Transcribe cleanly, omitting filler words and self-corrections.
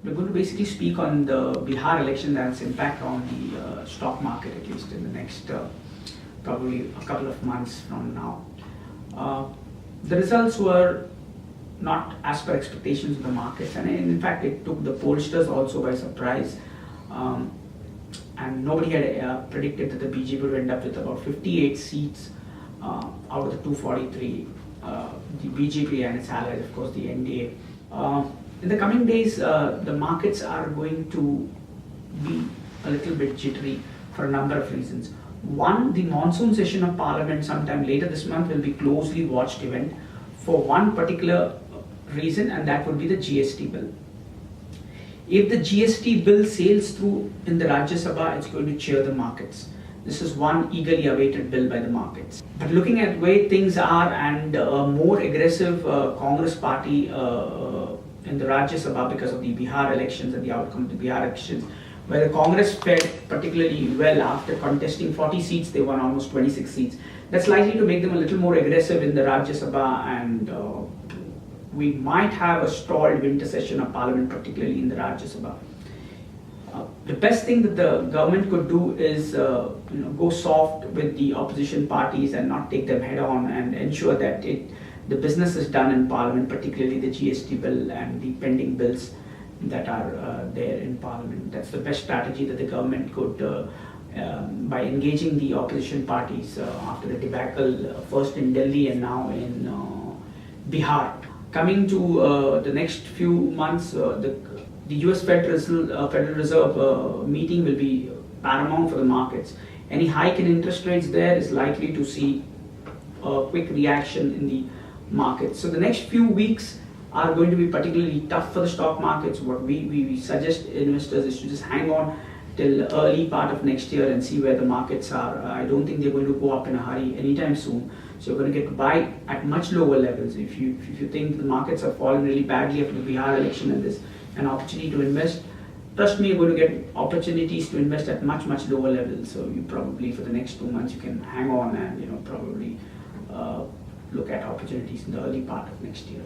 we're going to basically speak on the Bihar election and its impact on the stock market, at least in the next probably a couple of months from now. The results were not as per expectations of the markets, and in fact it took the pollsters also by surprise. And nobody had predicted that the BJP would end up with about 58 seats out of the 243. The BJP and its allies, of course, the NDA. In the coming days, the markets are going to be a little bit jittery for a number of reasons. One, the monsoon session of Parliament sometime later this month will be closely watched event for one particular reason, and that would be the GST bill. If the GST bill sails through in the Rajya Sabha, it's going to cheer the markets. This is one eagerly awaited bill by the markets. But looking at the way things are and a more aggressive Congress party in the Rajya Sabha because of the Bihar elections and the outcome of the Bihar elections, where the Congress fared particularly well after contesting 40 seats, they won almost 26 seats. That's likely to make them a little more aggressive in the Rajya Sabha, and we might have a stalled winter session of Parliament, particularly in the Rajya Sabha. The best thing that the government could do is go soft with the opposition parties and not take them head on, and ensure that the business is done in Parliament, particularly the GST bill and the pending bills that are there in Parliament. That's the best strategy that the government could, by engaging the opposition parties after the debacle, first in Delhi and now in Bihar. Coming to the next few months, the US Federal Reserve meeting will be paramount for the markets. Any hike in interest rates there is likely to see a quick reaction in the markets. So the next few weeks are going to be particularly tough for the stock markets. What we suggest investors is to just hang on till early part of next year and see where the markets are. I don't think they're going to go up in a hurry anytime soon. So you're going to get to buy at much lower levels. If you think the markets have fallen really badly after the Bihar election and there's an opportunity to invest, trust me, you're going to get opportunities to invest at much lower levels. So you probably, for the next 2 months, you can hang on and probably look at opportunities in the early part of next year.